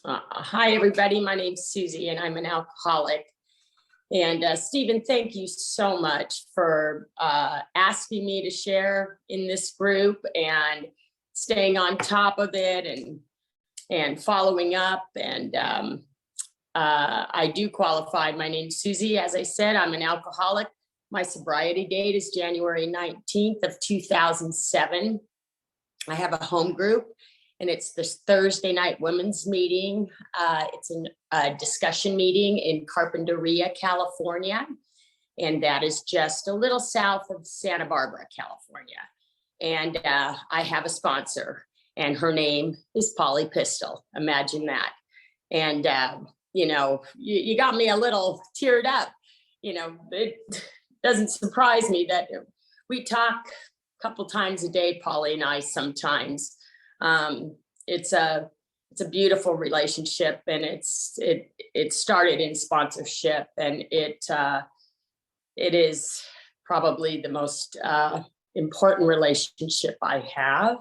Hi, everybody. My name's Susie, and I'm an alcoholic. And Stephen, thank you so much for asking me to share in this group and staying on top of it and following up. And I do qualify. My name's Susie. As I said, I'm an alcoholic. My sobriety date is January 19th of 2007. I have a home group, and it's this Thursday night women's meeting. It's a discussion meeting in Carpinteria, California. And that is just a little south of Santa Barbara, California. And I have a sponsor, and her name is Polly Pistol. Imagine that. And, you got me a little teared up. It doesn't surprise me that we talk a couple times a day, Polly and I, sometimes. It's a beautiful relationship, and it started in sponsorship, and it is probably the most important relationship I have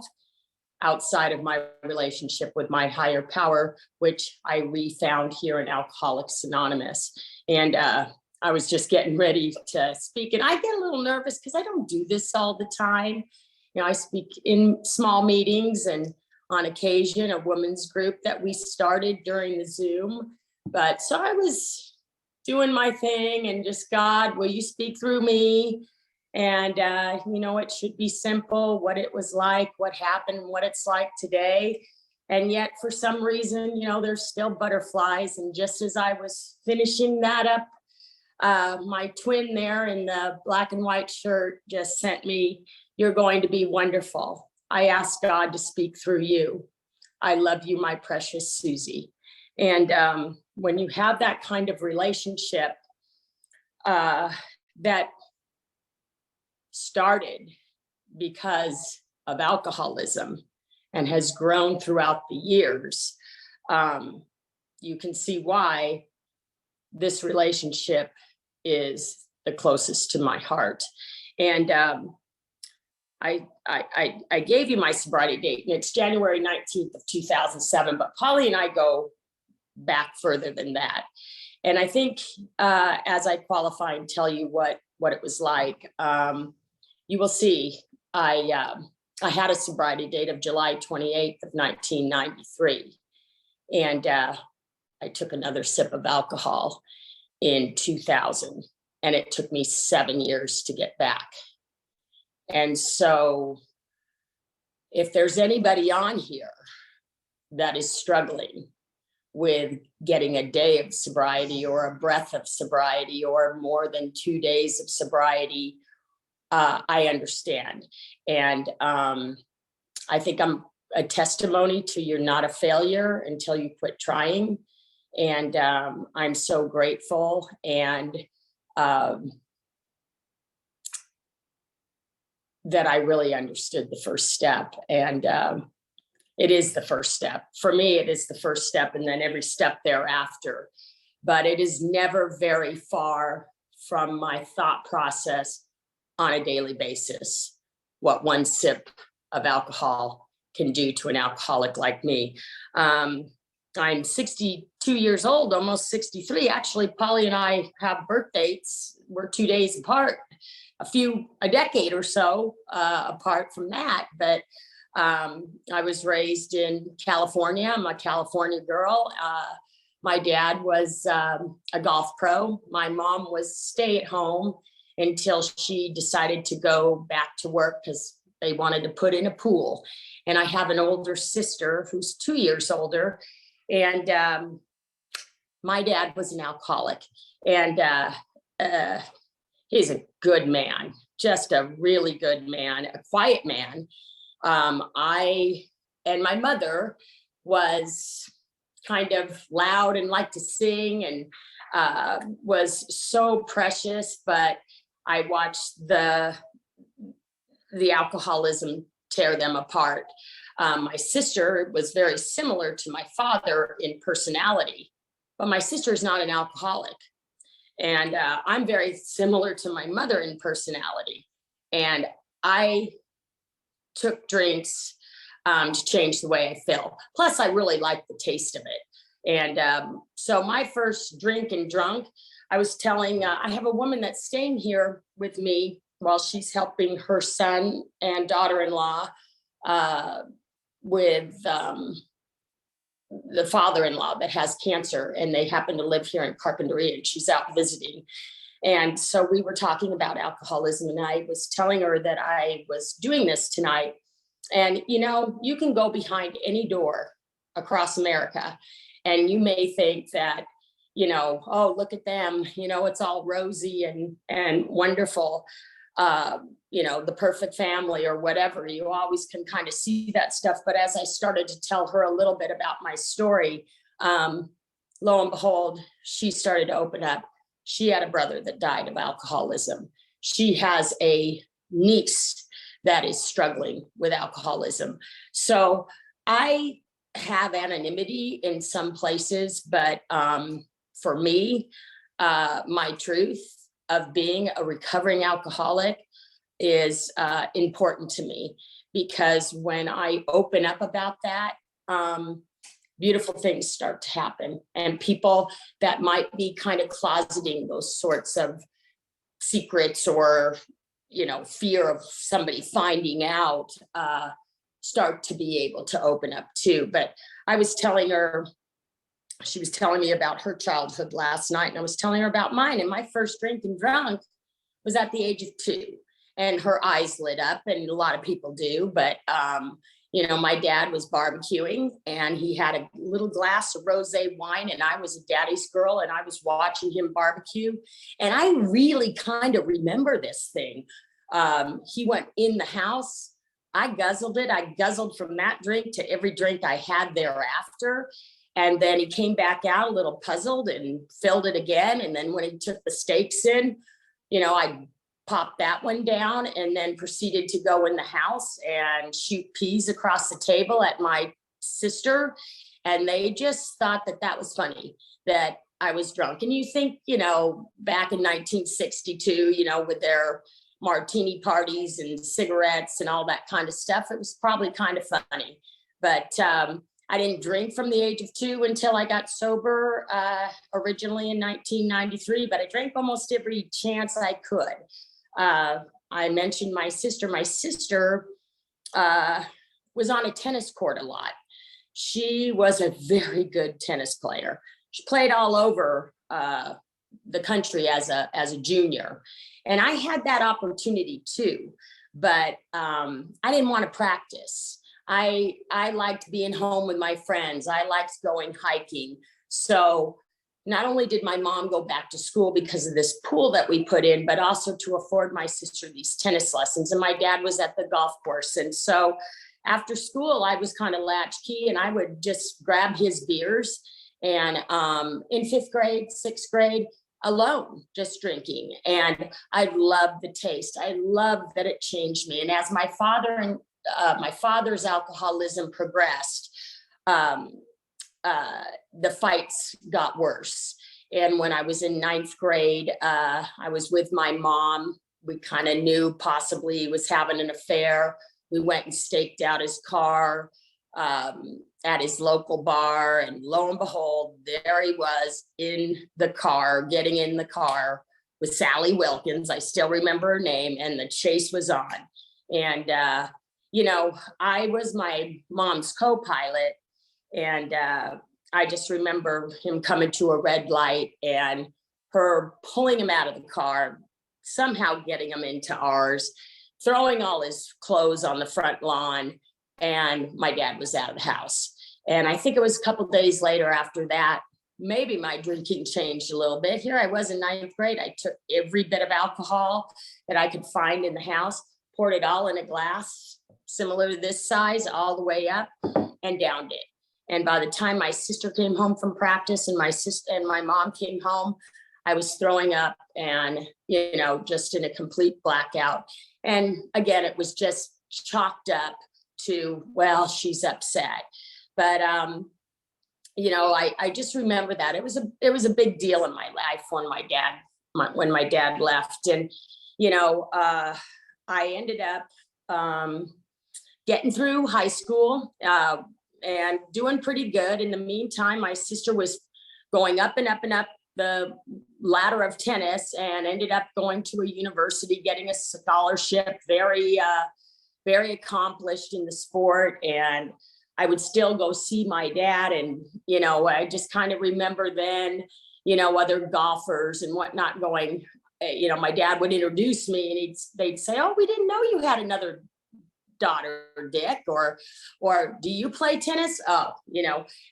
outside of my relationship with my higher power, which I refound here in Alcoholics Anonymous. And I was just getting ready to speak, and I get a little nervous because I don't do this all the time. I speak in small meetings and on occasion a women's group that we started during the Zoom. But so I was doing my thing and just, God, will you speak through me? And, it should be simple, what it was like, what happened, what it's like today. And yet for some reason, there's still butterflies. And just as I was finishing that up, my twin there in the black and white shirt just sent me, "You're going to be wonderful. I ask God to speak through you. I love you, my precious Susie." And when you have that kind of relationship that started because of alcoholism and has grown throughout the years, you can see why this relationship is the closest to my heart. And I gave you my sobriety date, and it's January 19th of 2007, but Polly and I go back further than that. And I think as I qualify and tell you what it was like, you will see I had a sobriety date of July 28th of 1993. And I took another sip of alcohol in 2000, and it took me 7 years to get back. And so if there's anybody on here that is struggling with getting a day of sobriety or a breath of sobriety or more than 2 days of sobriety, I understand. And I think I'm a testimony to you're not a failure until you quit trying. And I'm so grateful. And that I really understood the first step. And it is the first step. For me, it is the first step, and then every step thereafter. But it is never very far from my thought process on a daily basis, what one sip of alcohol can do to an alcoholic like me. I'm 62 years old, almost 63. Actually, Polly and I have birth dates. We're 2 days apart, a decade or so apart from that. But I was raised in California. I'm a California girl. My dad was a golf pro. My mom was stay at home until she decided to go back to work because they wanted to put in a pool. And I have an older sister who's 2 years older. And my dad was an alcoholic, and he's a good man, just a really good man, a quiet man. And my mother was kind of loud and liked to sing and was so precious, but I watched the alcoholism tear them apart. My sister was very similar to my father in personality, but my sister is not an alcoholic. And I'm very similar to my mother in personality. And I took drinks to change the way I feel. Plus, I really like the taste of it. And so my first drink and drunk, I was telling, I have a woman that's staying here with me while she's helping her son and daughter-in-law with the father-in-law that has cancer, and they happen to live here in Carpinteria, and she's out visiting. And so we were talking about alcoholism, and I was telling her that I was doing this tonight. And, you know, you can go behind any door across America, and you may think that, you know, oh, look at them, you know, it's all rosy and wonderful, you know, the perfect family or whatever. You always can kind of see that stuff. But as I started to tell her a little bit about my story, lo and behold, she started to open up. She had a brother that died of alcoholism. She has a niece that is struggling with alcoholism. So I have anonymity in some places, but for me, my truth of being a recovering alcoholic is important to me, because when I open up about that, beautiful things start to happen, and people that might be kind of closeting those sorts of secrets or, you know, fear of somebody finding out, start to be able to open up too. But I was telling her, she was telling me about her childhood last night, and I was telling her about mine. And my first drink and drunk was at the age of 2, and her eyes lit up, and a lot of people do. But you know, my dad was barbecuing, and he had a little glass of rosé wine, and I was a daddy's girl, and I was watching him barbecue. And I really kind of remember this thing. He went in the house. I guzzled it. I guzzled from that drink to every drink I had thereafter. And then he came back out a little puzzled and filled it again. And then when he took the steaks in, you know, I popped that one down, and then proceeded to go in the house and shoot peas across the table at my sister. And they just thought that that was funny, that I was drunk. And you think, you know, back in 1962, you know, with their martini parties and cigarettes and all that kind of stuff, it was probably kind of funny. But I didn't drink from the age of 2 until I got sober, originally in 1993, but I drank almost every chance I could. I mentioned my sister. My sister was on a tennis court a lot. She was a very good tennis player. She played all over the country as a junior. And I had that opportunity too, but I didn't want to practice. I liked being home with my friends. I liked going hiking. So not only did my mom go back to school because of this pool that we put in, but also to afford my sister these tennis lessons. And my dad was at the golf course. And so after school, I was kind of latchkey, and I would just grab his beers. And in 5th grade, 6th grade, alone, just drinking. And I loved the taste. I loved that it changed me. And as my father's alcoholism progressed, the fights got worse. And when I was in 9th grade, I was with my mom. We kind of knew possibly he was having an affair. We went and staked out his car at his local bar. And lo and behold, there he was in the car, getting in the car with Sally Wilkins. I still remember her name, and the chase was on. And, you know, I was my mom's co-pilot. And I just remember him coming to a red light and her pulling him out of the car, somehow getting him into ours, throwing all his clothes on the front lawn, and my dad was out of the house. And I think it was a couple of days later after that, maybe my drinking changed a little bit. Here I was in 9th grade. I took every bit of alcohol that I could find in the house, poured it all in a glass, similar to this size, all the way up, and downed it. And by the time my sister came home from practice and my sister and my mom came home, I was throwing up and, you know, just in a complete blackout. And again, it was just chalked up to, well, she's upset. But, you know, I just remember that it was a big deal in my life when my dad left. And, you know, I ended up getting through high school. and doing pretty good. In the meantime, my sister was going up and up and up the ladder of tennis and ended up going to a university, getting a scholarship, very accomplished in the sport. And I would still go see my dad. And, I just kind of remember then, other golfers and whatnot going, my dad would introduce me and they'd say, "Oh, we didn't know you had another daughter, Dick," or "Do you play tennis?" Oh,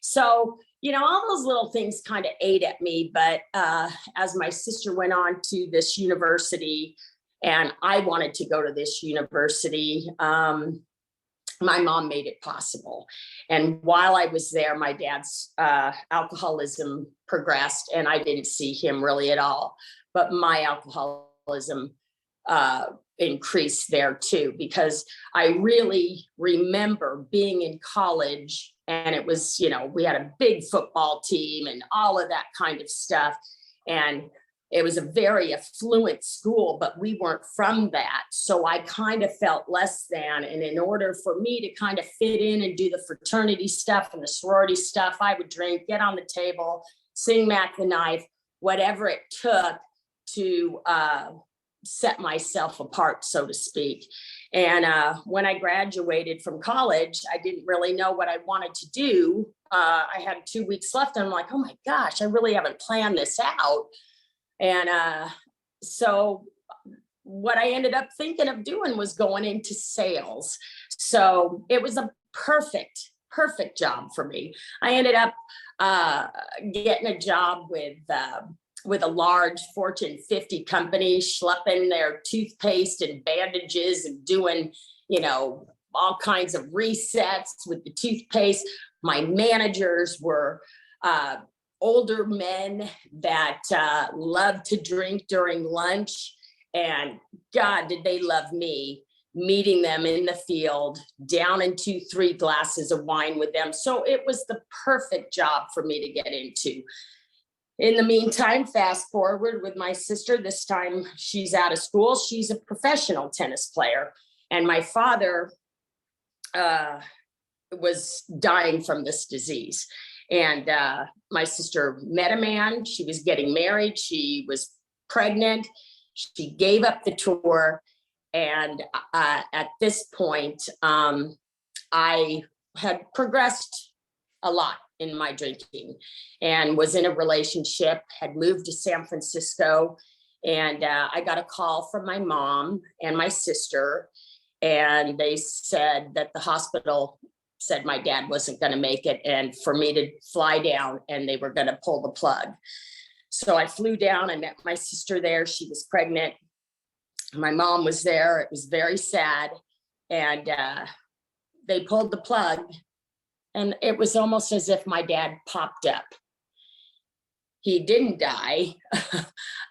so, all those little things kind of ate at me. But as my sister went on to this university and I wanted to go to this university, my mom made it possible. And while I was there, my dad's alcoholism progressed and I didn't see him really at all. But my alcoholism increased there too, because I really remember being in college and it was, we had a big football team and all of that kind of stuff. And it was a very affluent school, but we weren't from that. So I kind of felt less than. And in order for me to kind of fit in and do the fraternity stuff and the sorority stuff, I would drink, get on the table, sing Mac the Knife, whatever it took to set myself apart, so to speak. And when I graduated from college, I didn't really know what I wanted to do. I had 2 weeks left and I'm like, oh my gosh, I really haven't planned this out. And so what I ended up thinking of doing was going into sales. So it was a perfect job for me. I ended up getting a job with a large Fortune 50 company, schlepping their toothpaste and bandages and doing, all kinds of resets with the toothpaste. My managers were older men that loved to drink during lunch. And God, did they love me, meeting them in the field, down into 3 glasses of wine with them. So it was the perfect job for me to get into. In the meantime, fast forward with my sister, this time she's out of school. She's a professional tennis player. And my father was dying from this disease. And my sister met a man. She was getting married. She was pregnant. She gave up the tour. And at this point, I had progressed a lot in my drinking and was in a relationship, had moved to San Francisco. And I got a call from my mom and my sister. And they said that the hospital said my dad wasn't going to make it and for me to fly down and they were going to pull the plug. So I flew down and met my sister there. She was pregnant. My mom was there. It was very sad. And they pulled the plug and it was almost as if my dad popped up. He didn't die.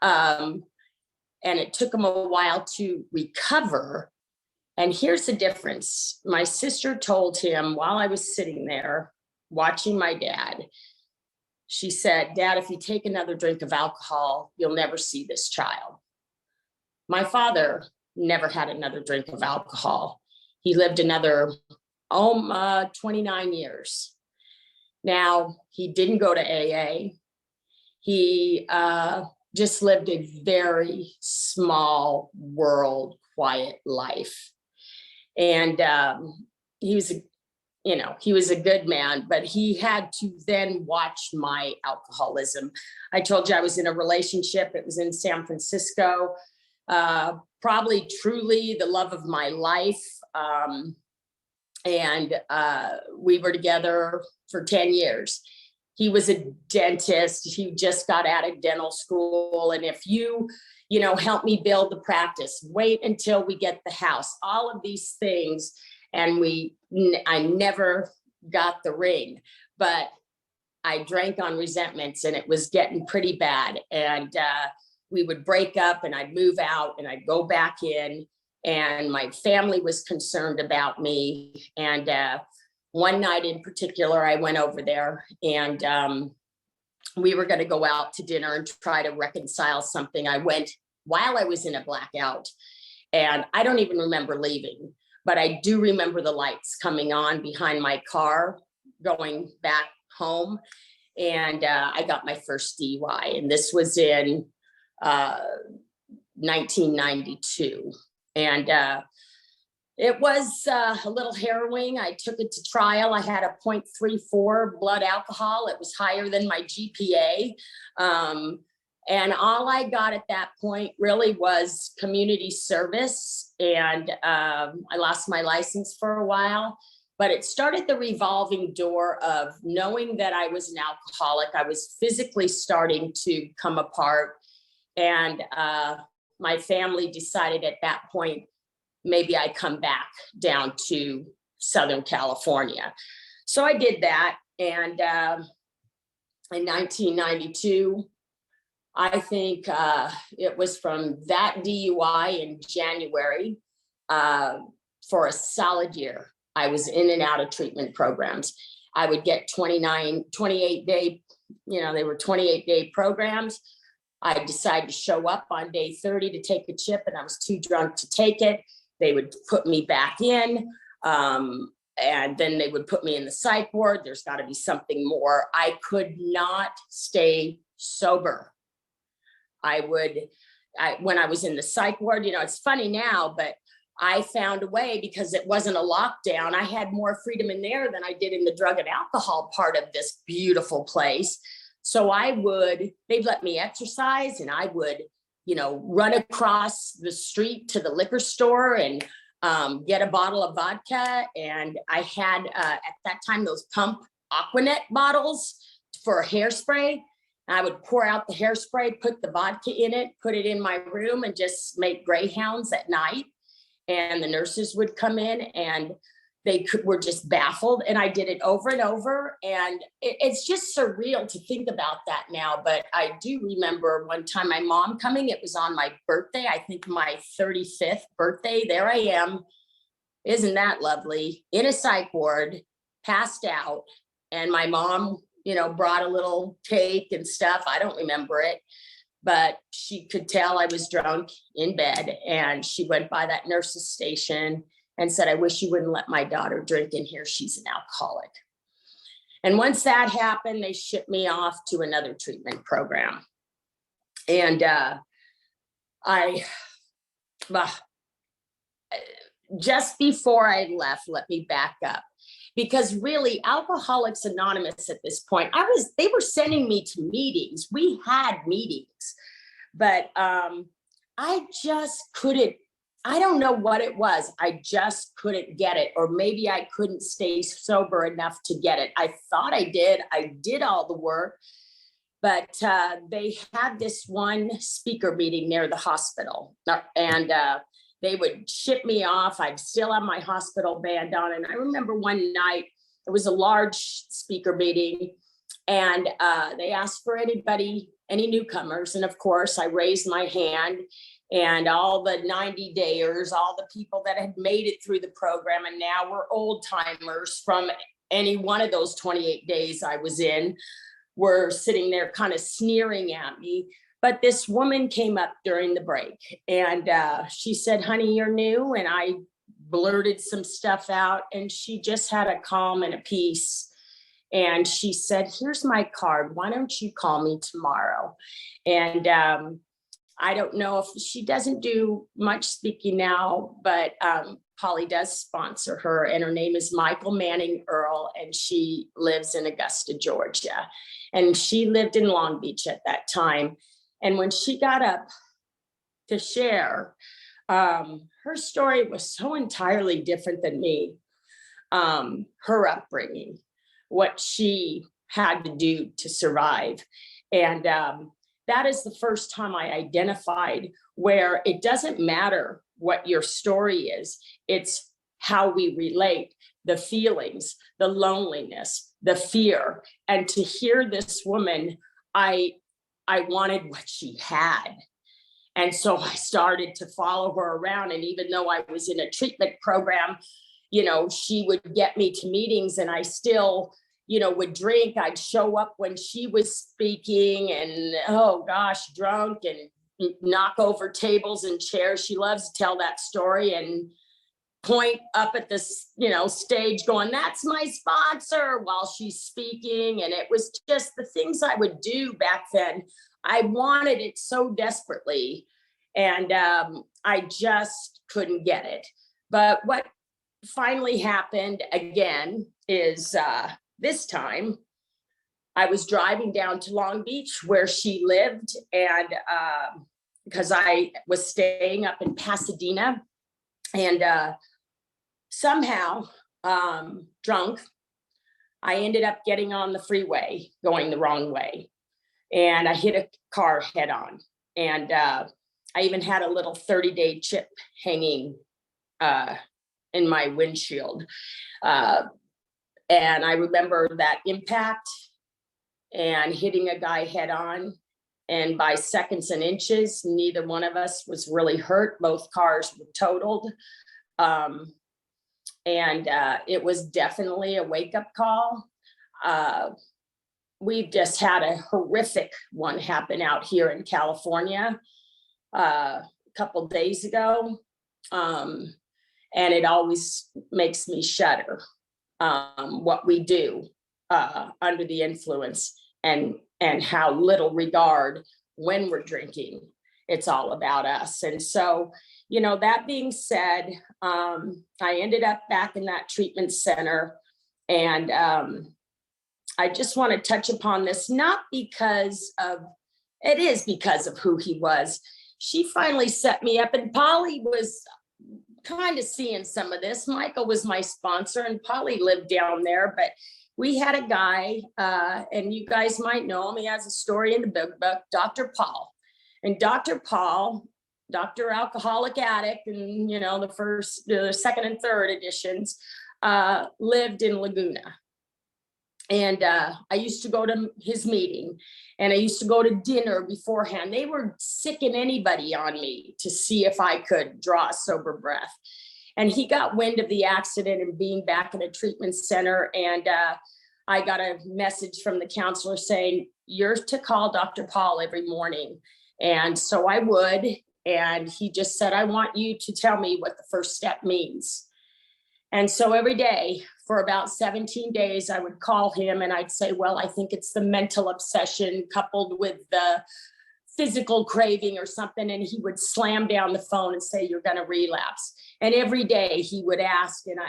And it took him a while to recover. And here's the difference. My sister told him while I was sitting there watching my dad, she said, "Dad, if you take another drink of alcohol, you'll never see this child." My father never had another drink of alcohol. He lived another 29 years. Now, he didn't go to AA. He just lived a very small world, quiet life. And he was a good man, but he had to then watch my alcoholism. I told you I was in a relationship. It was in San Francisco, probably truly the love of my life. And we were together for 10 years. He was a dentist. He just got out of dental school. And if you help me build the practice, wait until we get the house, all of these things. And I never got the ring, but I drank on resentments and it was getting pretty bad. And we would break up and I'd move out and I'd go back in, and my family was concerned about me. And one night in particular, I went over there and we were going to go out to dinner and try to reconcile something. I went while I was in a blackout and I don't even remember leaving, but I do remember the lights coming on behind my car going back home, and I got my first DUI, and this was in 1992. And it was a little harrowing. I took it to trial. I had a 0.34 blood alcohol. It was higher than my GPA. And all I got at that point really was community service. And I lost my license for a while. But it started the revolving door of knowing that I was an alcoholic. I was physically starting to come apart. And my family decided at that point, maybe I'd come back down to Southern California. So I did that. And in 1992, I think it was from that DUI in January, for a solid year, I was in and out of treatment programs. I would get 28 day, they were 28-day programs. I decided to show up on day 30 to take a chip, and I was too drunk to take it. They would put me back in, and then they would put me in the psych ward. There's got to be something more. I could not stay sober. When I was in the psych ward, it's funny now, but I found a way, because it wasn't a lockdown. I had more freedom in there than I did in the drug and alcohol part of this beautiful place. So they'd let me exercise, and I would, run across the street to the liquor store and get a bottle of vodka. And I had, at that time, those pump Aquanet bottles for hairspray. I would pour out the hairspray, put the vodka in it, put it in my room, and just make greyhounds at night. And the nurses would come in, and were just baffled. And I did it over and over. And it's just surreal to think about that now. But I do remember one time my mom coming. It was on my birthday, I think my 35th birthday. There I am. Isn't that lovely? In a psych ward, passed out. And my mom, brought a little cake and stuff. I don't remember it. But she could tell I was drunk in bed. And she went by that nurse's station and said, "I wish you wouldn't let my daughter drink in here. She's an alcoholic." And once that happened, they shipped me off to another treatment program. And just before I left, let me back up. Because really, Alcoholics Anonymous at this point, they were sending me to meetings. We had meetings, but I just couldn't. I don't know what it was. I just couldn't get it. Or maybe I couldn't stay sober enough to get it. I thought I did. I did all the work, but they had this one speaker meeting near the hospital, and they would ship me off. I'd still have my hospital band on. And I remember one night, it was a large speaker meeting, and they asked for any newcomers. And of course, I raised my hand. And all the 90-dayers, all the people that had made it through the program and now were old timers from any one of those 28 days I was in, were sitting there kind of sneering at me. But this woman came up during the break, and she said, "Honey, you're new." And I blurted some stuff out, and she just had a calm and a peace. And she said, "Here's my card. Why don't you call me tomorrow?" And I don't know if she doesn't do much speaking now, but Polly does sponsor her, and her name is Michael Manning Earl, and she lives in Augusta, Georgia. And she lived in Long Beach at that time. And when she got up to share, her story was so entirely different than me. Her upbringing, what she had to do to survive. And that is the first time I identified where it doesn't matter what your story is. It's how we relate, the feelings, the loneliness, the fear. And to hear this woman, I wanted what she had. And so I started to follow her around. And even though I was in a treatment program, she would get me to meetings, and I still would drink. I'd show up when she was speaking, and oh gosh, drunk, and knock over tables and chairs. She loves to tell that story. And point up at this, stage going, "That's my sponsor," while she's speaking. And it was just the things I would do back then. I wanted it so desperately, and I just couldn't get it. But what finally happened again is this time I was driving down to Long Beach where she lived, and because I was staying up in Pasadena, and somehow, drunk, I ended up getting on the freeway going the wrong way, and I hit a car head on. And I even had a little 30-day chip hanging in my windshield. And I remember that impact and hitting a guy head on. And by seconds and inches, neither one of us was really hurt. Both cars were totaled. And it was definitely a wake-up call. We've just had a horrific one happen out here in California a couple days ago. And it always makes me shudder, what we do under the influence, and how little regard when we're drinking. It's all about us. And so, that being said, I ended up back in that treatment center, and I just want to touch upon this, not because of, it is because of who he was. She finally set me up, and Polly was kind of seeing some of this. Michael was my sponsor, and Polly lived down there, but we had a guy, and you guys might know him. He has a story in the big book, Dr. Paul. And Dr. Paul, Dr. Alcoholic Addict, and the second and third editions, lived in Laguna. And I used to go to his meeting, and I used to go to dinner beforehand. They were sicking anybody on me to see if I could draw a sober breath. And he got wind of the accident and being back in a treatment center. And I got a message from the counselor saying, "You're to call Dr. Paul every morning." And so I would. And he just said, "I want you to tell me what the first step means." And so every day for about 17 days, I would call him and I'd say, "Well, I think it's the mental obsession coupled with the physical craving or something." And he would slam down the phone and say, "You're going to relapse." And every day he would ask, and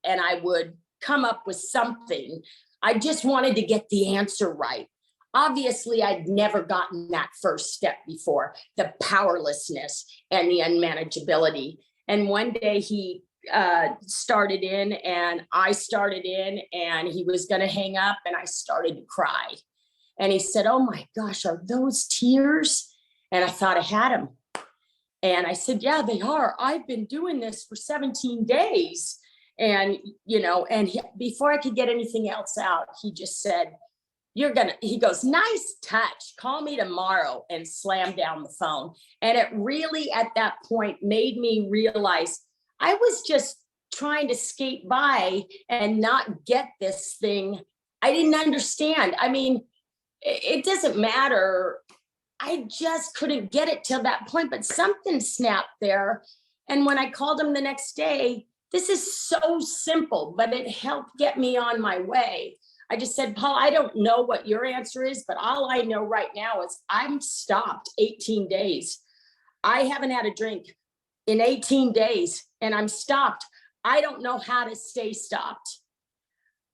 I would come up with something. I just wanted to get the answer right. Obviously, I'd never gotten that first step before, the powerlessness and the unmanageability. And one day he started in, and I started in, and he was going to hang up, and I started to cry. And he said, "Oh my gosh, are those tears?" And I thought I had him. And I said, "Yeah, they are. I've been doing this for 17 days. And, before I could get anything else out, he just said, he goes, "Nice touch. Call me tomorrow," and slammed down the phone. And it really, at that point, made me realize I was just trying to skate by and not get this thing. I didn't understand. I mean, it doesn't matter. I just couldn't get it till that point, but something snapped there. And when I called him the next day, this is so simple, but it helped get me on my way. I just said, "Paul, I don't know what your answer is, but all I know right now is I'm stopped 18 days. I haven't had a drink in 18 days and I'm stopped. I don't know how to stay stopped."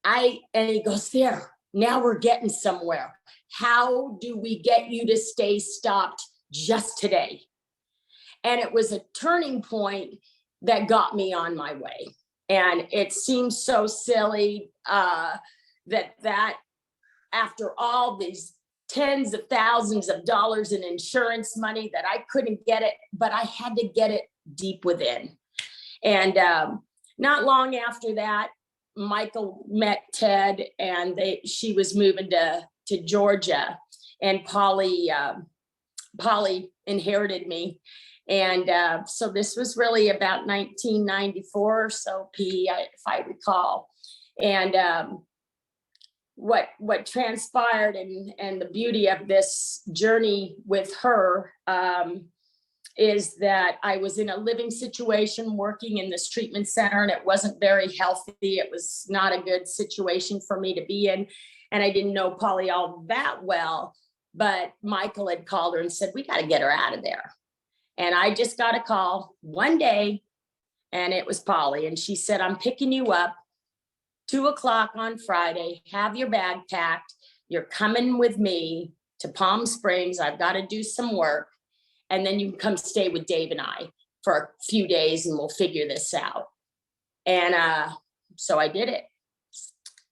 And he goes, "There, now we're getting somewhere. How do we get you to stay stopped just today?" And it was a turning point that got me on my way. And it seems so silly that after all these tens of thousands of dollars in insurance money, that I couldn't get it, but I had to get it deep within. And not long after that, Michael met Ted, and she was moving to Georgia, and Polly inherited me. And so this was really about 1994 or so, if I recall. And what transpired, and the beauty of this journey with her, is that I was in a living situation working in this treatment center, and it wasn't very healthy. It was not a good situation for me to be in. And I didn't know Polly all that well, but Michael had called her and said, we got to get her out of there. And I just got a call one day, and it was Polly. And she said, I'm picking you up 2:00 on Friday. Have your bag packed. You're coming with me to Palm Springs. I've got to do some work. And then you can come stay with Dave and I for a few days, and we'll figure this out. And so I did it.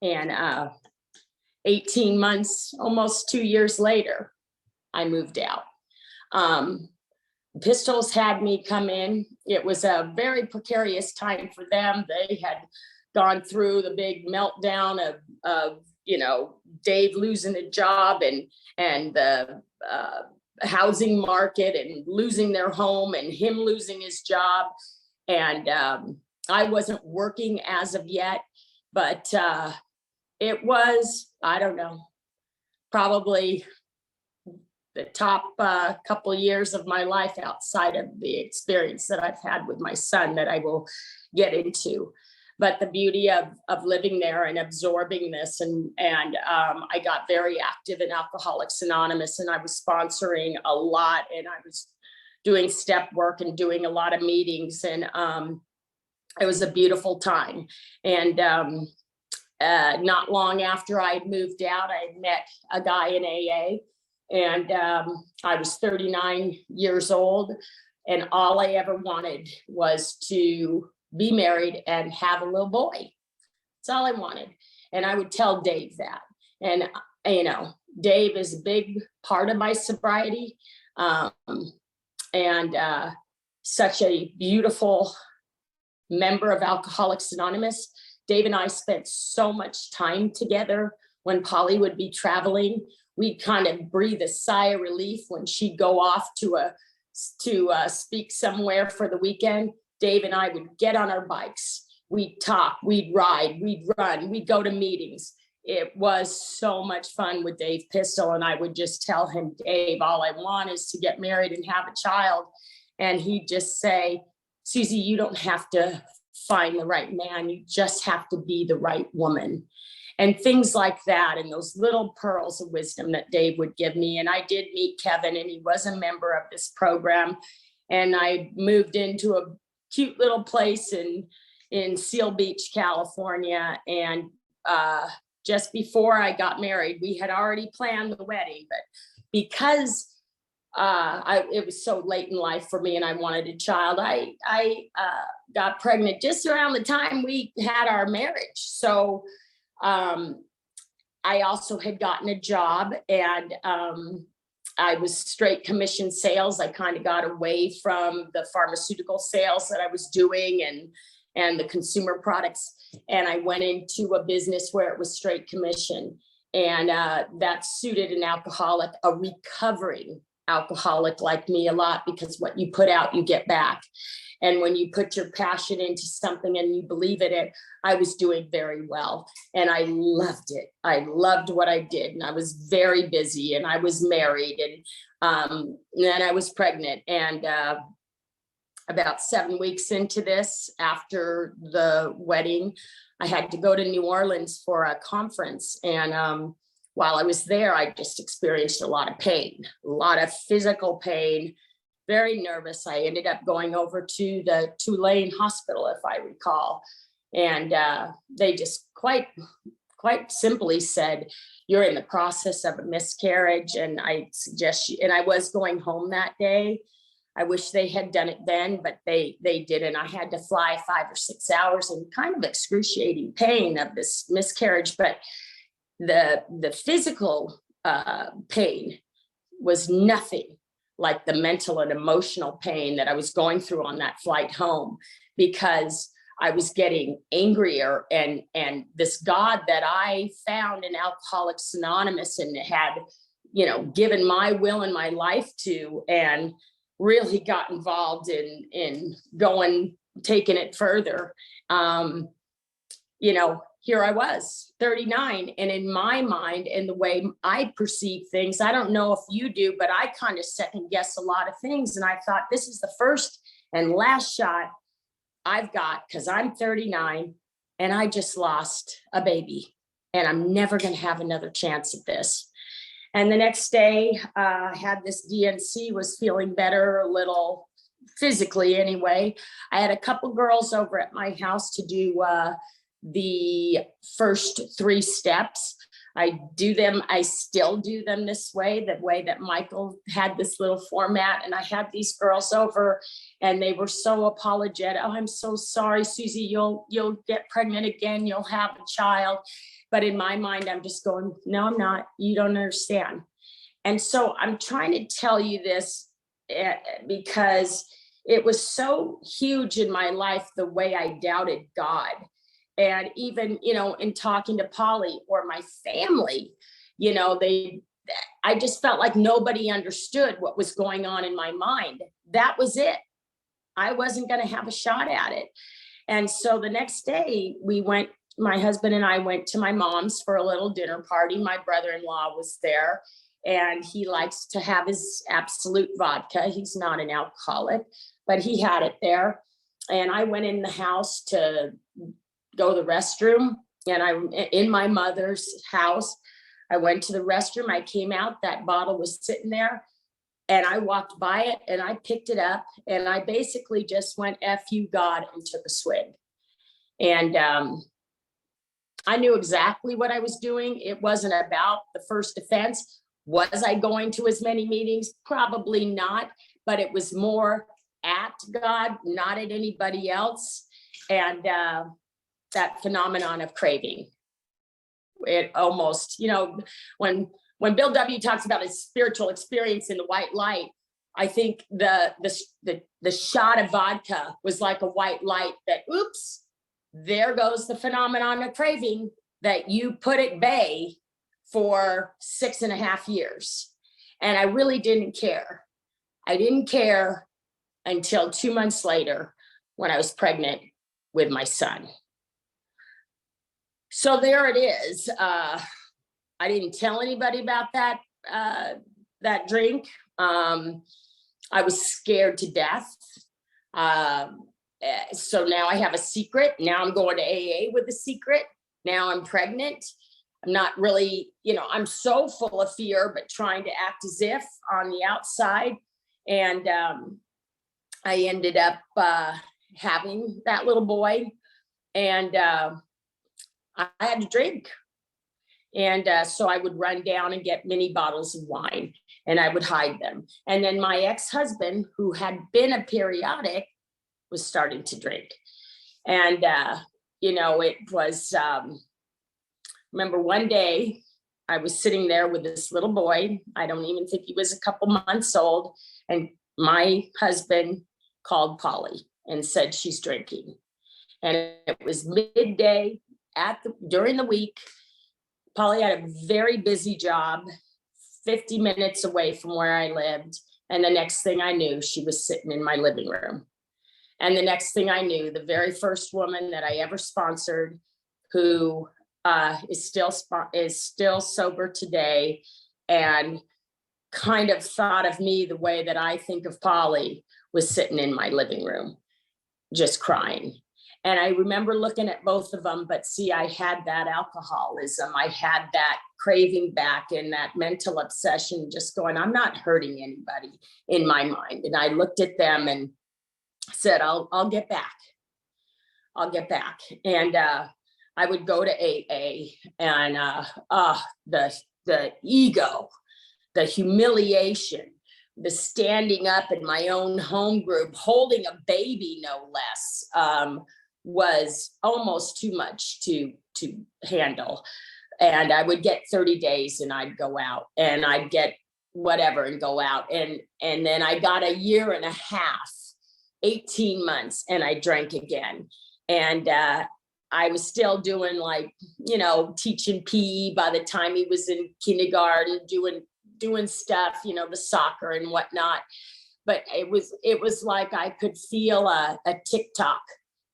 And 18 months, almost 2 years later, I moved out. Pistols had me come in. It was a very precarious time for them. They had gone through the big meltdown of Dave losing a job and the housing market and losing their home and him losing his job. And I wasn't working as of yet, but it was, I don't know, probably the top couple of years of my life outside of the experience that I've had with my son that I will get into. But the beauty of living there and absorbing this, and I got very active in Alcoholics Anonymous, and I was sponsoring a lot, and I was doing step work and doing a lot of meetings, and it was a beautiful time. And not long after I had moved out, I had met a guy in AA, and I was 39 years old, and all I ever wanted was to be married and have a little boy. That's all I wanted. And I would tell Dave that. And, Dave is a big part of my sobriety, and such a beautiful member of Alcoholics Anonymous. Dave and I spent so much time together. When Polly would be traveling, we'd kind of breathe a sigh of relief when she'd go off to speak somewhere for the weekend. Dave and I would get on our bikes. We'd talk, we'd ride, we'd run, we'd go to meetings. It was so much fun with Dave Pistol. And I would just tell him, Dave, all I want is to get married and have a child. And he'd just say, Susie, you don't have to find the right man. You just have to be the right woman. And things like that, and those little pearls of wisdom that Dave would give me. And I did meet Kevin, and he was a member of this program. And I moved into a cute little place in Seal Beach, California. And just before I got married, we had already planned the wedding, but because it was so late in life for me and I wanted a child, I got pregnant just around the time we had our marriage. So I also had gotten a job, and I was straight commission sales. I kind of got away from the pharmaceutical sales that I was doing and the consumer products. And I went into a business where it was straight commission. And that suited an alcoholic, a recovering alcoholic like me a lot, because what you put out, you get back. And when you put your passion into something and you believe in it, I was doing very well. And I loved it. I loved what I did. And I was very busy, and I was married, and then I was pregnant. And about 7 weeks into this, after the wedding, I had to go to New Orleans for a conference. And while I was there, I just experienced a lot of pain, a lot of physical pain, very nervous. I ended up going over to the Tulane Hospital, if I recall. And they just quite simply said, you're in the process of a miscarriage. And I suggest you, and I was going home that day. I wish they had done it then, but they didn't. I had to fly 5 or 6 hours in kind of excruciating pain of this miscarriage. But the physical pain was nothing like the mental and emotional pain that I was going through on that flight home, because I was getting angrier, and this God that I found in Alcoholics Anonymous and had, given my will and my life to, and really got involved in taking it further. here I was, 39. And in my mind and the way I perceive things, I don't know if you do, but I kind of second guess a lot of things. And I thought, this is the first and last shot I've got, because I'm 39 and I just lost a baby and I'm never going to have another chance at this. And the next day, I had this DNC, was feeling better a little physically anyway. I had a couple girls over at my house to do the first 3 steps. I still do them this way, the way that Michael had this little format. And I had these girls over and they were so apologetic. Oh, I'm so sorry, Susie, you'll get pregnant again. You'll have a child. But in my mind, I'm just going, no, I'm not. You don't understand. And so I'm trying to tell you this because it was so huge in my life, the way I doubted God. And even, in talking to Polly or my family, I just felt like nobody understood what was going on in my mind. That was it. I wasn't going to have a shot at it. And so the next day my husband and I went to my mom's for a little dinner party. My brother-in-law was there and he likes to have his Absolute vodka. He's not an alcoholic, but he had it there. And I went in the house to go to the restroom, and I'm in my mother's house. I went to the restroom. I came out, that bottle was sitting there, and I walked by it and I picked it up and I basically just went, F you, God, and took a swig. And I knew exactly what I was doing. It wasn't about the first offense. Was I going to as many meetings? Probably not, but it was more at God, not at anybody else. And that phenomenon of craving. It almost, when Bill W. talks about his spiritual experience in the white light, I think the shot of vodka was like a white light that, oops, there goes the phenomenon of craving that you put at bay for 6.5 years. And I really didn't care. I didn't care until 2 months later when I was pregnant with my son. So there it is. I didn't tell anybody about that drink. I was scared to death. So now I have a secret. Now I'm going to AA with a secret. Now I'm pregnant. I'm not really, I'm so full of fear, but trying to act as if on the outside. And I ended up having that little boy. And I had to drink. And so I would run down and get many bottles of wine and I would hide them. And then my ex-husband, who had been a periodic, was starting to drink. And, it was, remember one day I was sitting there with this little boy. I don't even think he was a couple months old. And my husband called Polly and said she's drinking. And it was midday during the week. Polly had a very busy job, 50 minutes away from where I lived. And the next thing I knew, she was sitting in my living room. And the next thing I knew, the very first woman that I ever sponsored, who is still sober today and kind of thought of me the way that I think of Polly, was sitting in my living room, just crying. And I remember looking at both of them, but see, I had that alcoholism. I had that craving back and that mental obsession, just going, I'm not hurting anybody in my mind. And I looked at them and said, I'll get back. I'll get back. And I would go to AA and the ego, the humiliation, the standing up in my own home group, holding a baby, no less, was almost too much to handle. And I would get 30 days and I'd go out, and I'd get whatever and go out. And then I got a year and a half, 18 months, and I drank again. And I was still doing teaching PE by the time he was in kindergarten, doing stuff, the soccer and whatnot. But it was like I could feel a tick-tock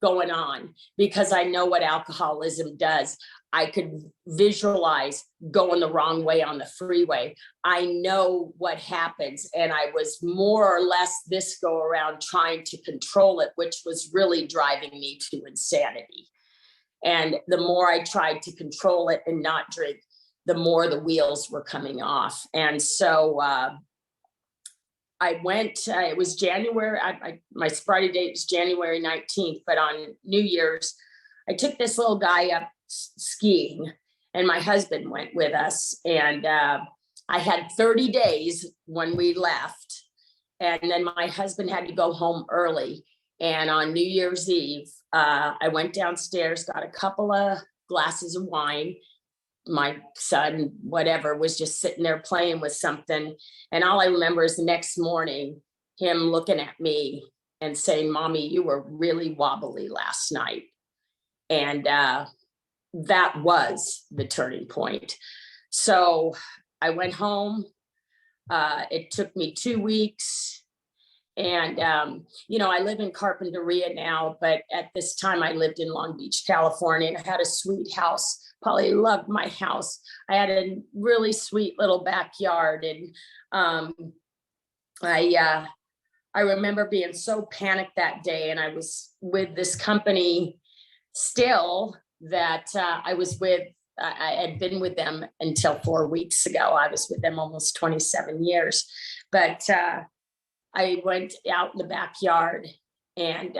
going on because I know what alcoholism does. I could visualize going the wrong way on the freeway. I know what happens. And I was more or less this go around trying to control it, which was really driving me to insanity. And the more I tried to control it and not drink, the more the wheels were coming off. And so I went, it was January, my sobriety date was January 19th, but on New Year's, I took this little guy up skiing and my husband went with us. And I had 30 days when we left. And then my husband had to go home early. And on New Year's Eve, I went downstairs, got a couple of glasses of wine. My son, whatever, was just sitting there playing with something. And all I remember is the next morning, him looking at me and saying, "Mommy, you were really wobbly last night." And that was the turning point. So I went home. It took me 2 weeks. And, I live in Carpinteria now, but at this time I lived in Long Beach, California, and I had a sweet house. Probably loved my house. I had a really sweet little backyard. And I remember being so panicked that day. And I was with this company still that I was with. I had been with them until 4 weeks ago. I was with them almost 27 years. But I went out in the backyard and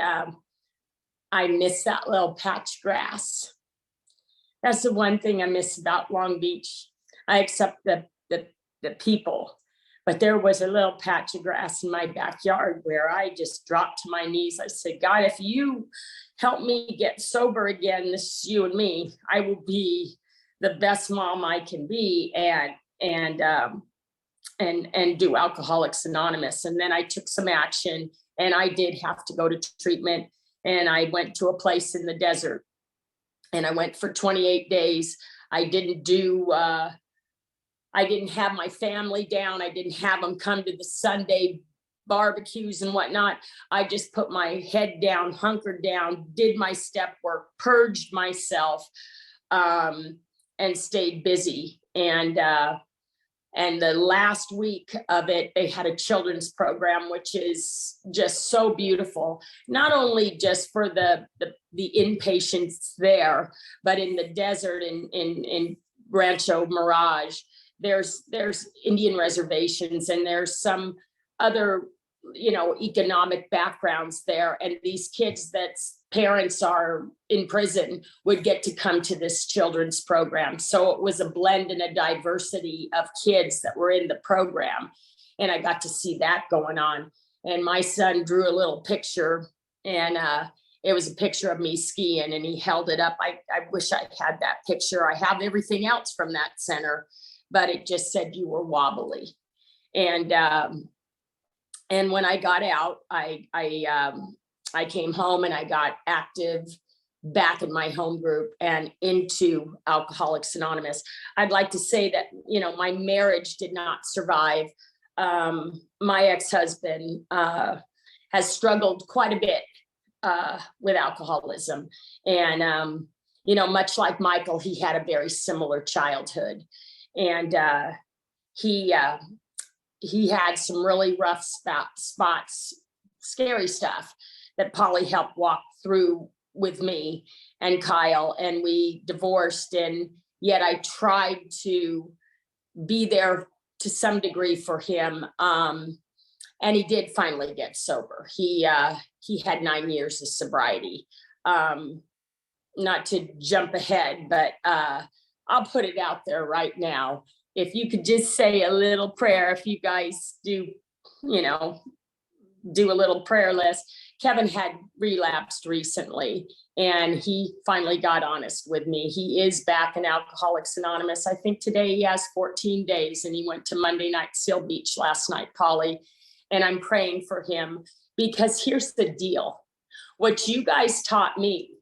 I missed that little patch of grass. That's the one thing I miss about Long Beach. I accept the people, but there was a little patch of grass in my backyard where I just dropped to my knees. I said, "God, if you help me get sober again, this is you and me, I will be the best mom I can be and do Alcoholics Anonymous." And then I took some action and I did have to go to treatment. And I went to a place in the desert and I went for 28 days. I didn't have my family down. I didn't have them come to the Sunday barbecues and whatnot. I just put my head down, hunkered down, did my step work, purged myself, and stayed busy. And the last week of it, they had a children's program, which is just so beautiful. Not only just for the inpatients there, but in the desert in Rancho Mirage, there's Indian reservations and there's some other, economic backgrounds there. And these kids that's parents are in prison would get to come to this children's program. So it was a blend and a diversity of kids that were in the program. And I got to see that going on. And my son drew a little picture and it was a picture of me skiing and he held it up. I wish I had that picture. I have everything else from that center, but it just said you were wobbly. And when I got out, I came home and I got active back in my home group and into Alcoholics Anonymous. I'd like to say that, my marriage did not survive. My ex-husband has struggled quite a bit with alcoholism. And, much like Michael, he had a very similar childhood. And he had some really rough spots, scary stuff that Polly helped walk through with me and Kyle, and we divorced. And yet I tried to be there to some degree for him. And he did finally get sober. He had 9 years of sobriety. Not to jump ahead, but I'll put it out there right now. If you could just say a little prayer, if you guys do a little prayer list. Kevin had relapsed recently and he finally got honest with me. He is back in Alcoholics Anonymous. I think today he has 14 days and he went to Monday night Seal Beach last night, Polly. And I'm praying for him because here's the deal. What you guys taught me,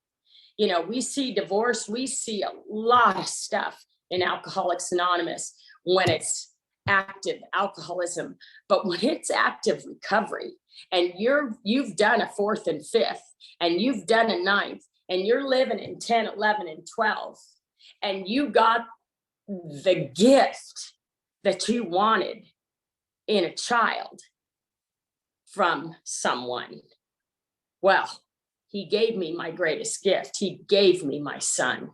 we see divorce, we see a lot of stuff in Alcoholics Anonymous when it's active alcoholism, but when it's active recovery and you've done a 4th and 5th and you've done a 9th and you're living in 10, 11, and 12, and you got the gift that you wanted in a child from someone, well, he gave me my greatest gift. He gave me my son.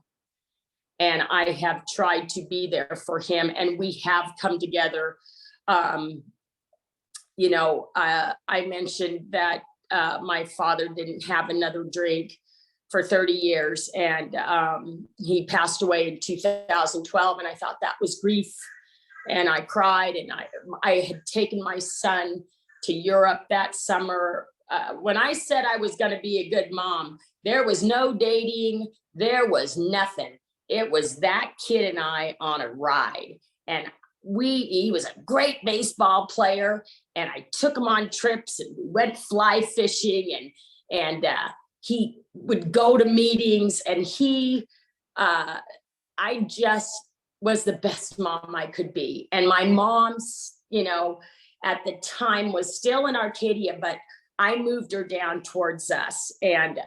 And I have tried to be there for him. And we have come together. I mentioned that my father didn't have another drink for 30 years. And he passed away in 2012. And I thought that was grief. And I cried. And I had taken my son to Europe that summer. When I said I was going to be a good mom, there was no dating. There was nothing. It was that kid and I on a ride. And he was a great baseball player. And I took him on trips and we went fly fishing and he would go to meetings and I just was the best mom I could be. And my mom's, at the time was still in Arcadia, but I moved her down towards us. And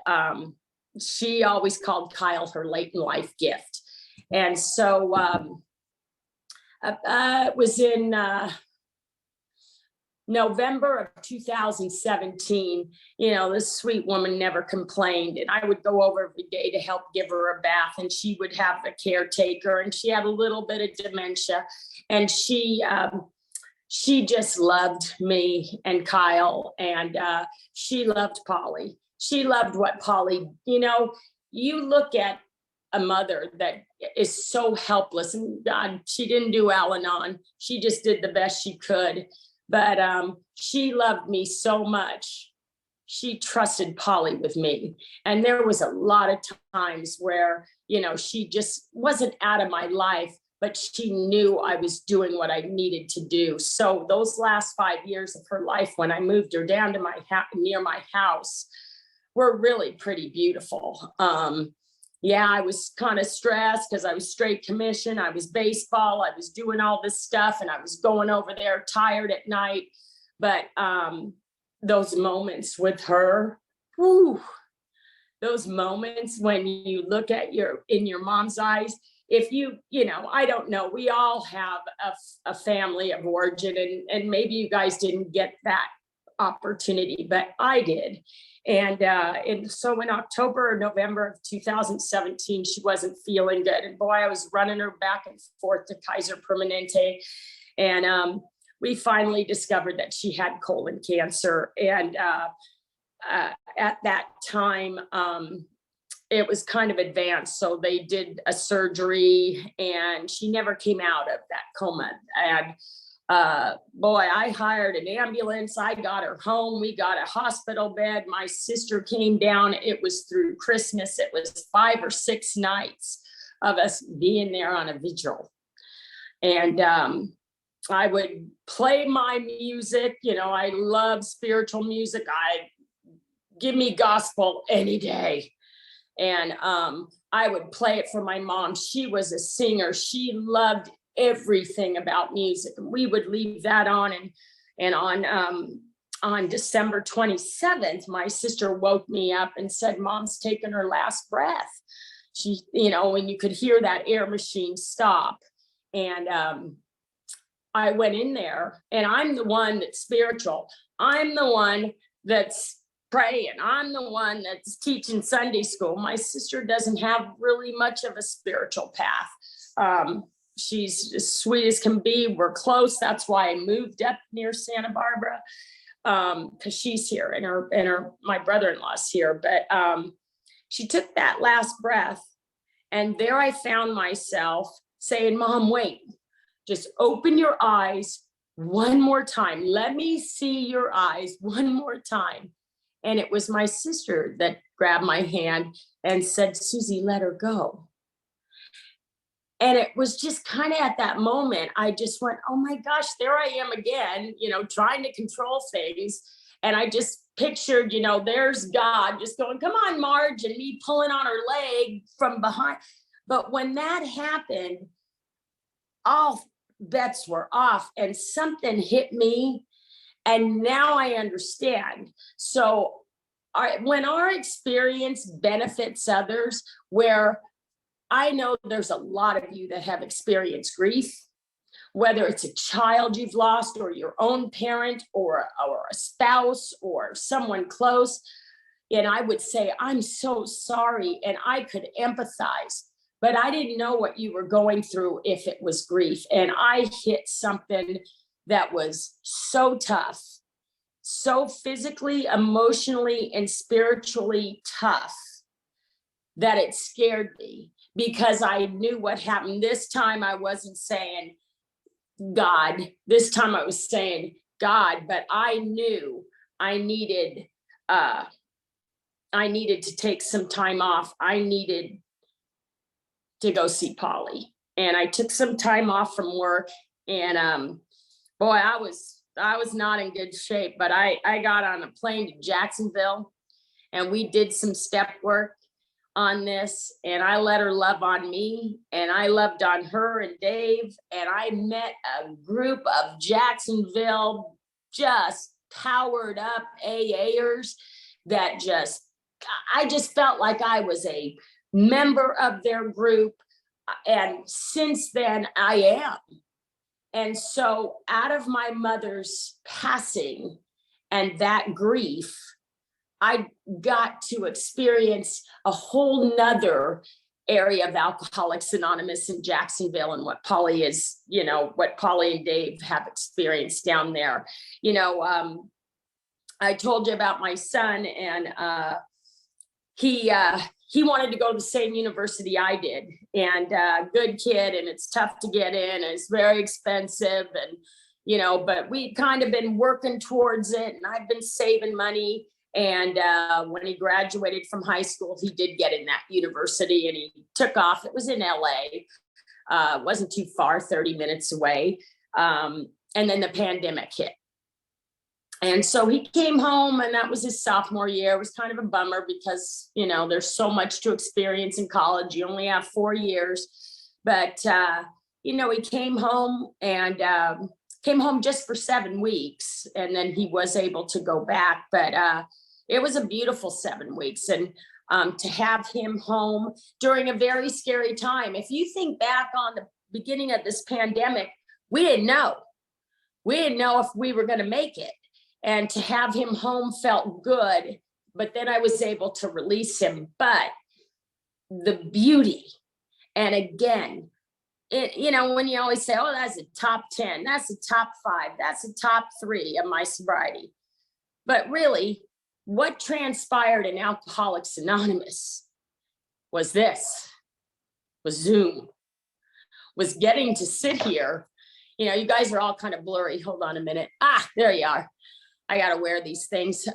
she always called Kyle her late in life gift. And so it was in November of 2017, this sweet woman never complained. And I would go over every day to help give her a bath, and she would have a caretaker, and she had a little bit of dementia. And she just loved me and Kyle, and she loved Polly. She loved what Polly, you look at a mother that is so helpless, and God, she didn't do Al-Anon. She just did the best she could. But she loved me so much. She trusted Polly with me. And there was a lot of times where, she just wasn't out of my life, but she knew I was doing what I needed to do. So those last 5 years of her life, when I moved her down to near my house, were really pretty beautiful. I was kind of stressed because I was straight commission. I was baseball. I was doing all this stuff, and I was going over there tired at night. But those moments with her, those moments when you look at in your mom's eyes, if I don't know, we all have a family of origin, and maybe you guys didn't get that opportunity, but I did. And so in October or November of 2017, she wasn't feeling good. And boy, I was running her back and forth to Kaiser Permanente. And we finally discovered that she had colon cancer. And at that time, it was kind of advanced. So they did a surgery and she never came out of that coma. And I hired an ambulance. I got her home. We got a hospital bed. My sister came down. It was through Christmas. It was 5 or 6 nights of us being there on a vigil. And I would play my music. I love spiritual music. Give me gospel any day. And I would play it for my mom. She was a singer. She loved everything about music. And we would leave that on. And on December 27th, my sister woke me up and said, Mom's taking her last breath. She, and you could hear that air machine stop. And I went in there, and I'm the one that's spiritual. I'm the one that's praying. I'm the one that's teaching Sunday school. My sister doesn't have really much of a spiritual path. She's as sweet as can be. We're close. That's why I moved up near Santa Barbara, because she's here and my brother-in-law's here. But she took that last breath, and there I found myself saying, Mom, wait, just open your eyes one more time. Let me see your eyes one more time. And it was my sister that grabbed my hand and said, Susie, let her go. And it was just kind of at that moment, I just went, oh my gosh, there I am again, trying to control things. And I just pictured, there's God just going, come on, Marge, and me pulling on her leg from behind. But when that happened, bets were off, and something hit me, and now I understand. So when our experience benefits others, where I know there's a lot of you that have experienced grief, whether it's a child you've lost or your own parent or a spouse or someone close. And I would say, I'm so sorry. And I could empathize, but I didn't know what you were going through if it was grief. And I hit something that was so tough, so physically, emotionally, and spiritually tough that it scared me, because I knew what happened. This time I wasn't saying God. This time I was saying God, but I knew I needed to take some time off. I needed to go see Polly. And I took some time off from work, and boy, I was not in good shape, but I got on a plane to Jacksonville, and we did some step work on this, and I let her love on me, and I loved on her and Dave, and I met a group of Jacksonville just powered up AAers that I just felt like I was a member of their group, and since then I am. And so out of my mother's passing and that grief, I got to experience a whole nother area of Alcoholics Anonymous in Jacksonville, and what Polly is, what Polly and Dave have experienced down there. I told you about my son, and he wanted to go to the same university I did, and good kid, and it's tough to get in, and it's very expensive, and but we'd kind of been working towards it, and I've been saving money. And when he graduated from high school, he did get in that university, and he took off. It was in LA, wasn't too far, 30 minutes away. And then the pandemic hit. And so he came home, and that was his sophomore year. It was kind of a bummer because, there's so much to experience in college. You only have 4 years. But, he came home, and came home just for 7 weeks. And then he was able to go back. But it was a beautiful 7 weeks. And to have him home during a very scary time. If you think back on the beginning of this pandemic, we didn't know. We didn't know if we were going to make it. And to have him home felt good, but then I was able to release him. But the beauty, and again, when you always say, oh, that's a top 10, that's a top 5, that's a top 3 of my sobriety. But really, what transpired in Alcoholics Anonymous was Zoom, was getting to sit here. You guys are all kind of blurry. Hold on a minute. There you are. I got to wear these things.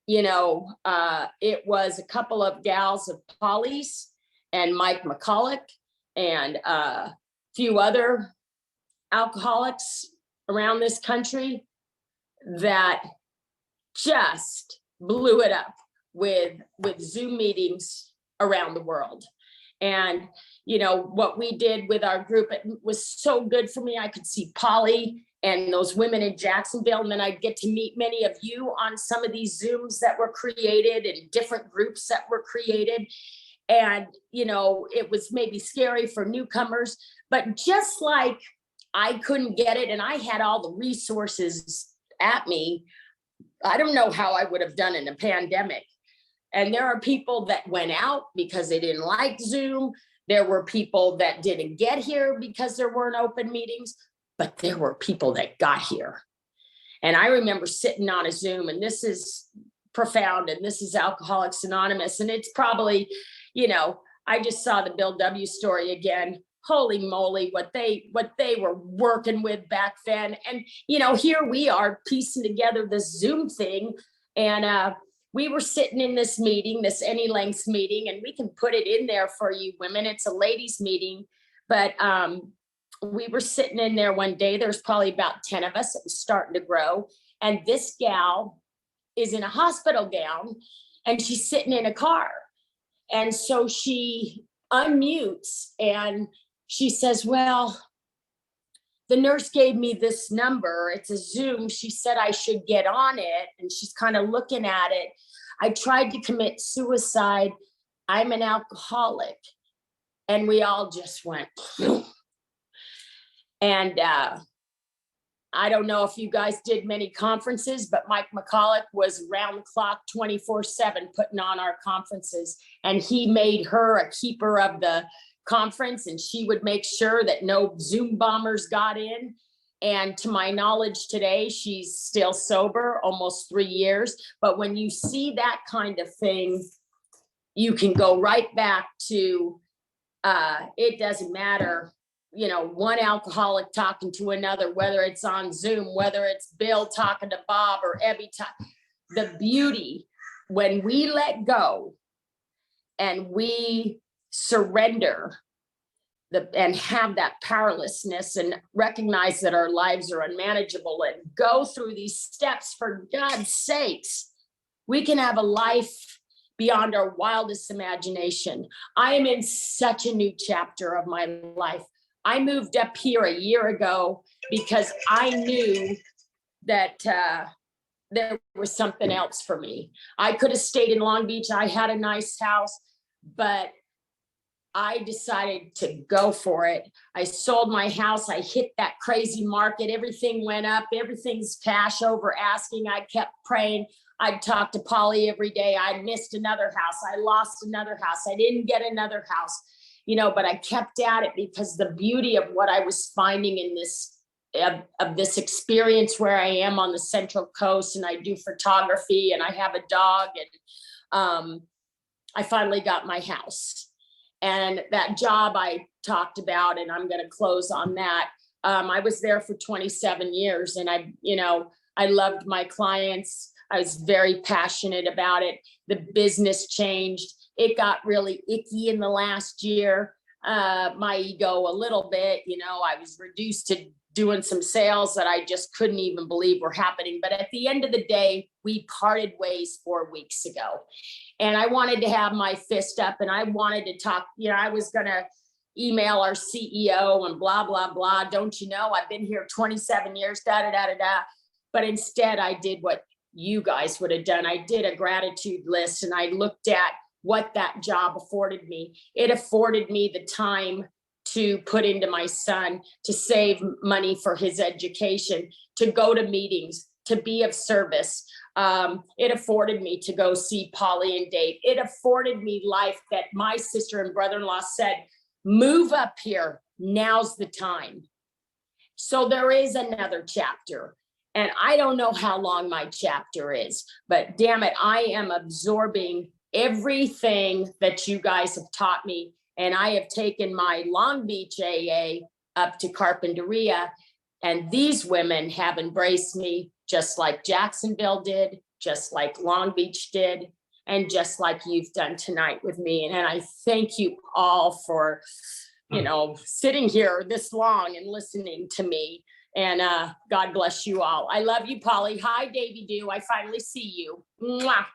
It was a couple of gals of Polly's and Mike McCulloch and a few other alcoholics around this country that just blew it up with Zoom meetings around the world. And, what we did with our group, it was so good for me. I could see Polly and those women in Jacksonville. And then I'd get to meet many of you on some of these Zooms that were created and different groups that were created. And, it was maybe scary for newcomers, but just like I couldn't get it and I had all the resources at me, I don't know how I would have done in a pandemic. And there are people that went out because they didn't like Zoom. There were people that didn't get here because there weren't open meetings. But there were people that got here. And I remember sitting on a Zoom, and this is profound, and this is Alcoholics Anonymous. And it's probably, I just saw the Bill W. story again. Holy moly, what they were working with back then. And, here we are piecing together this Zoom thing. And we were sitting in this meeting, this any lengths meeting, and we can put it in there for you women. It's a ladies' meeting, but we were sitting in there one day. There's probably about 10 of us. It was starting to grow. And this gal is in a hospital gown, and she's sitting in a car. And so she unmutes and she says, well, the nurse gave me this number. It's a Zoom. She said I should get on it. And she's kind of looking at it. I tried to commit suicide. I'm an alcoholic. And we all just went. And I don't know if you guys did many conferences, but Mike McCulloch was round the clock 24/7 putting on our conferences. And he made her a keeper of the conference, and she would make sure that no Zoom bombers got in. And to my knowledge today, she's still sober, almost 3 years. But when you see that kind of thing, you can go right back to, it doesn't matter, you know, one alcoholic talking to another, whether it's on Zoom, whether it's Bill talking to Bob or Ebby. The beauty when we let go and we surrender and have that powerlessness and recognize that our lives are unmanageable and go through these steps, for God's sakes, we can have a life beyond our wildest imagination. I am in such a new chapter of my life. I moved up here a year ago because I knew that there was something else for me. I could have stayed in Long Beach. I had a nice house, but I decided to go for it. I sold my house. I hit that crazy market. Everything went up. Everything's cash over asking. I kept praying. I'd talk to Polly every day. I missed another house. I lost another house. I didn't get another house, you know, but I kept at it because the beauty of what I was finding in this, of this experience where I am on the Central Coast, and I do photography and I have a dog, and I finally got my house. And that job I talked about, and I'm going to close on that. I was there for 27 years, and I loved my clients. I was very passionate about it. The business changed. It got really icky in the last year. My ego a little bit, I was reduced to doing some sales that I just couldn't even believe were happening. But at the end of the day, we parted ways 4 weeks ago. And I wanted to have my fist up, and I wanted to talk, I was going to email our CEO and blah, blah, blah. Don't you know, I've been here 27 years, da, da, da, da, da. But instead I did what you guys would have done. I did a gratitude list, and I looked at what that job afforded me. It afforded me the time to put into my son, to save money for his education, to go to meetings, to be of service. It afforded me to go see Polly and Dave. It afforded me life that my sister and brother-in-law said, move up here, now's the time. So there is another chapter. And I don't know how long my chapter is, but damn it, I am absorbing everything that you guys have taught me. And I have taken my Long Beach AA up to Carpinteria, and these women have embraced me just like Jacksonville did, just like Long Beach did, and just like you've done tonight with me. And I thank you all for, sitting here this long and listening to me. And God bless you all. I love you, Polly. Hi, Davy Doo. I finally see you. Mwah.